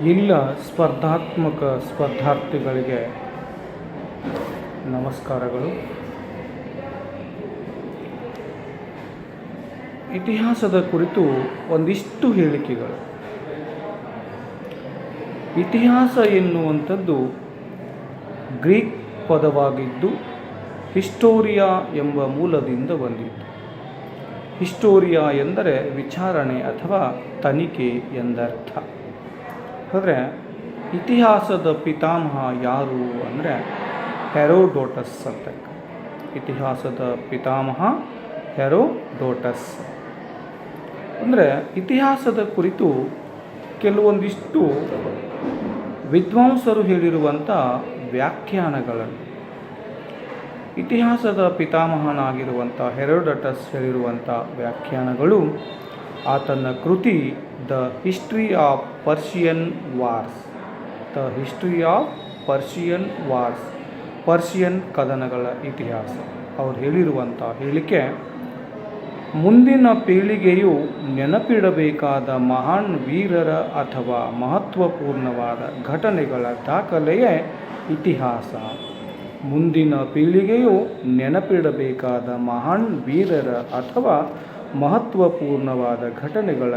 ಎಲ್ಲ ಸ್ಪರ್ಧಾತ್ಮಕ ಸ್ಪರ್ಧಾರ್ಥಿಗಳಿಗೆ ನಮಸ್ಕಾರಗಳು. ಇತಿಹಾಸದ ಕುರಿತು ಒಂದಿಷ್ಟು ಹೇಳಿಕೆಗಳು. ಇತಿಹಾಸ ಎನ್ನುವಂಥದ್ದು ಗ್ರೀಕ್ ಪದವಾಗಿದ್ದು ಹಿಸ್ಟೋರಿಯಾ ಎಂಬ ಮೂಲದಿಂದ ಬಂದಿತ್ತು. ಹಿಸ್ಟೋರಿಯಾ ಎಂದರೆ ವಿಚಾರಣೆ ಅಥವಾ ತನಿಖೆ ಎಂದರ್ಥ. ಆದರೆ ಇತಿಹಾಸದ ಪಿತಾಮಹ ಯಾರು ಅಂದರೆ ಹೆರೋಡೋಟಸ್ ಅಂತ. ಇತಿಹಾಸದ ಪಿತಾಮಹ ಹೆರೋಡೋಟಸ್. ಅಂದರೆ ಇತಿಹಾಸದ ಕುರಿತು ಕೆಲವೊಂದಿಷ್ಟು ವಿದ್ವಾಂಸರು ಹೇಳಿರುವಂಥ ವ್ಯಾಖ್ಯಾನಗಳನ್ನು, ಇತಿಹಾಸದ ಪಿತಾಮಹನಾಗಿರುವಂಥ ಹೆರೋಡೋಟಸ್ ಹೇಳಿರುವಂಥ ವ್ಯಾಖ್ಯಾನಗಳು ಆತನ ಕೃತಿ the history of Persian wars. The history of Persian wars, Persian ಕದನಗಳ ಇತಿಹಾಸ. ಅವರು ಹೇಳಿರುವಂಥ ಹೇಳಿಕೆ, ಮುಂದಿನ ಪೀಳಿಗೆಯು ನೆನಪಿಡಬೇಕಾದ ಮಹಾನ್ ವೀರರ ಅಥವಾ ಮಹತ್ವಪೂರ್ಣವಾದ ಘಟನೆಗಳ ದಾಖಲೆಯೇ ಇತಿಹಾಸ. ಮುಂದಿನ ಪೀಳಿಗೆಯು ನೆನಪಿಡಬೇಕಾದ ಮಹಾನ್ ವೀರರ ಅಥವಾ ಮಹತ್ವಪೂರ್ಣವಾದ ಘಟನೆಗಳ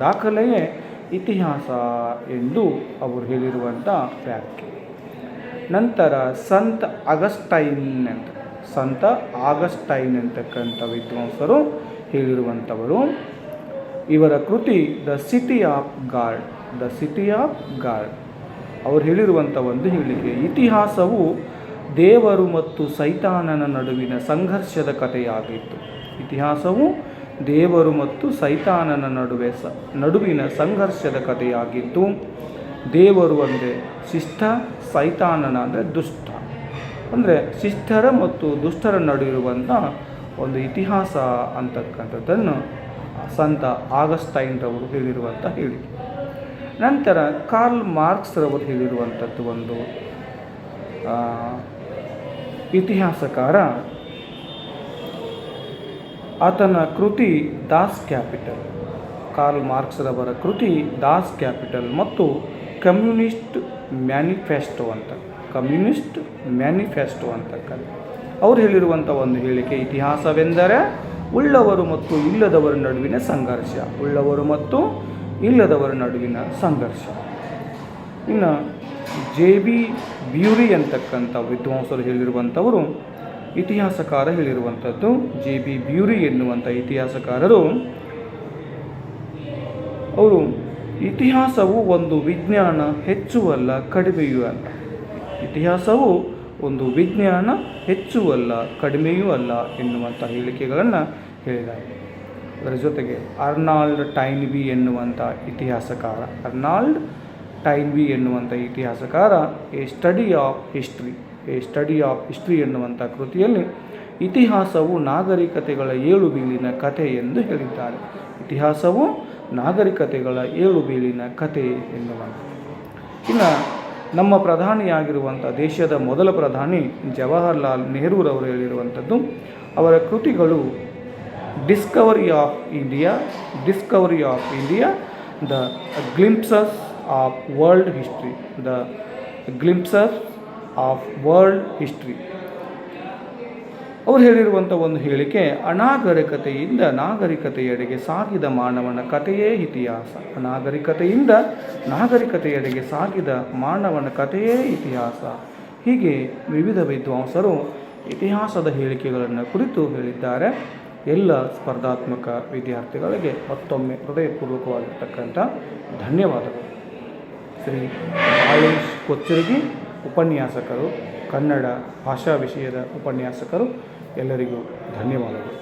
ದಾಖಲೆಯೇ ಇತಿಹಾಸ ಎಂದು ಅವರು ಹೇಳಿರುವಂಥ ವ್ಯಾಖ್ಯೆ. ನಂತರ ಸಂತ ಆಗಸ್ಟೈನ್ ಅಂತಕ್ಕಂಥ ವಿದ್ವಾಂಸರು ಹೇಳಿರುವಂಥವರು, ಇವರ ಕೃತಿ ದ ಸಿಟಿ ಆಫ್ ಗಾಡ್. ಅವರು ಹೇಳಿರುವಂಥ ಒಂದು ಹೇಳಿಕೆ, ಇತಿಹಾಸವು ದೇವರು ಮತ್ತು ಸೈತಾನನ ನಡುವಿನ ಸಂಘರ್ಷದ ಕಥೆಯಾಗಿತ್ತು. ಇತಿಹಾಸವು ದೇವರು ಮತ್ತು ಸೈತಾನನ ನಡುವಿನ ಸಂಘರ್ಷದ ಕಥೆಯಾಗಿದ್ದು, ದೇವರು ಅಂದರೆ ಶಿಷ್ಟ, ಸೈತಾನನ ಅಂದರೆ ದುಷ್ಟ. ಅಂದರೆ ಶಿಷ್ಟರ ಮತ್ತು ದುಷ್ಟರ ನಡುವಿರುವಂಥ ಒಂದು ಇತಿಹಾಸ ಅಂತಕ್ಕಂಥದ್ದನ್ನು ಸಂತ ಆಗಸ್ಟೈನ್ರವರು ಹೇಳಿರುವಂಥ ಹೇಳಿಕೆ. ನಂತರ ಕಾರ್ಲ್ ಮಾರ್ಕ್ಸ್ರವರು ಹೇಳಿರುವಂಥದ್ದು ಒಂದು ಇತಿಹಾಸಕಾರ, ಆತನ ಕೃತಿ ದಾಸ್ ಕ್ಯಾಪಿಟಲ್. ಕಾರ್ಲ್ ಮಾರ್ಕ್ಸ್ರವರ ಕೃತಿ ದಾಸ್ ಕ್ಯಾಪಿಟಲ್ ಮತ್ತು ಕಮ್ಯುನಿಸ್ಟ್ ಮ್ಯಾನಿಫೆಸ್ಟೋ ಅಂತಕ್ಕಂಥ ಅವರು ಹೇಳಿರುವಂಥ ಒಂದು ಹೇಳಿಕೆ, ಇತಿಹಾಸವೆಂದರೆ ಉಳ್ಳವರು ಮತ್ತು ಇಲ್ಲದವರ ನಡುವಿನ ಸಂಘರ್ಷ. ಇನ್ನು ಜೆ.ಬಿ. ಬ್ಯೂರಿ ಅಂತಕ್ಕಂಥ ವಿದ್ವಾಂಸರು ಹೇಳಿರುವಂಥವರು, ಇತಿಹಾಸಕಾರ ಹೇಳಿರುವಂಥದ್ದು, ಜೆ.ಬಿ. ಬ್ಯೂರಿ ಎನ್ನುವಂಥ ಇತಿಹಾಸಕಾರರು, ಅವರು ಇತಿಹಾಸವು ಒಂದು ವಿಜ್ಞಾನ, ಹೆಚ್ಚುವಲ್ಲ ಕಡಿಮೆಯೂ ಅಲ್ಲ. ಇತಿಹಾಸವು ಒಂದು ವಿಜ್ಞಾನ, ಹೆಚ್ಚುವಲ್ಲ ಕಡಿಮೆಯೂ ಅಲ್ಲ ಎನ್ನುವಂಥ ಹೇಳಿಕೆಗಳನ್ನು ಹೇಳಿದ್ದಾರೆ. ಅದರ ಜೊತೆಗೆ ಅರ್ನಾಲ್ಡ್ ಟೈನ್ಬಿ ಎನ್ನುವಂಥ ಇತಿಹಾಸಕಾರ ಎ ಸ್ಟಡಿ ಆಫ್ ಹಿಸ್ಟ್ರಿ ಎನ್ನುವಂಥ ಕೃತಿಯಲ್ಲಿ ಇತಿಹಾಸವು ನಾಗರಿಕತೆಗಳ ಏಳುಬೀಳಿನ ಕಥೆ ಎಂದು ಹೇಳಿದ್ದಾರೆ. ಇತಿಹಾಸವು ನಾಗರಿಕತೆಗಳ ಏಳುಬೀಳಿನ ಕಥೆ ಎನ್ನುವಂಥ. ಇನ್ನು ನಮ್ಮ ಪ್ರಧಾನಿಯಾಗಿರುವಂಥ ದೇಶದ ಮೊದಲ ಪ್ರಧಾನಿ ಜವಾಹರ್ಲಾಲ್ ನೆಹರೂರವರು ಹೇಳಿರುವಂಥದ್ದು, ಅವರ ಕೃತಿಗಳು Discovery of India, the glimpses of world history. ಅವರು ಹೇಳಿರುವಂಥ ಒಂದು ಹೇಳಿಕೆ, ಅನಾಗರಿಕತೆಯಿಂದ ನಾಗರಿಕತೆಯೆಡೆಗೆ ಸಾಗಿದ ಮಾನವನ ಕಥೆಯೇ ಇತಿಹಾಸ. ಅನಾಗರಿಕತೆಯಿಂದ ನಾಗರಿಕತೆಯೆಡೆಗೆ ಸಾಗಿದ ಮಾನವನ ಕಥೆಯೇ ಇತಿಹಾಸ. ಹೀಗೆ ವಿವಿಧ ವಿದ್ವಾಂಸರು ಇತಿಹಾಸದ ಹೇಳಿಕೆಗಳನ್ನು ಕುರಿತು ಹೇಳಿದ್ದಾರೆ. ಎಲ್ಲ ಸ್ಪರ್ಧಾತ್ಮಕ ವಿದ್ಯಾರ್ಥಿಗಳಿಗೆ ಮತ್ತೊಮ್ಮೆ ಹೃದಯಪೂರ್ವಕವಾಗಿರ್ತಕ್ಕಂಥ ಧನ್ಯವಾದಗಳು. ಶ್ರೀ ಆಯುಷ್ ಕೊಚ್ಚರಗಿ ಉಪನ್ಯಾಸಕರು, ಕನ್ನಡ ಭಾಷಾ ವಿಷಯದ ಉಪನ್ಯಾಸಕರು, ಎಲ್ಲರಿಗೂ ಧನ್ಯವಾದಗಳು.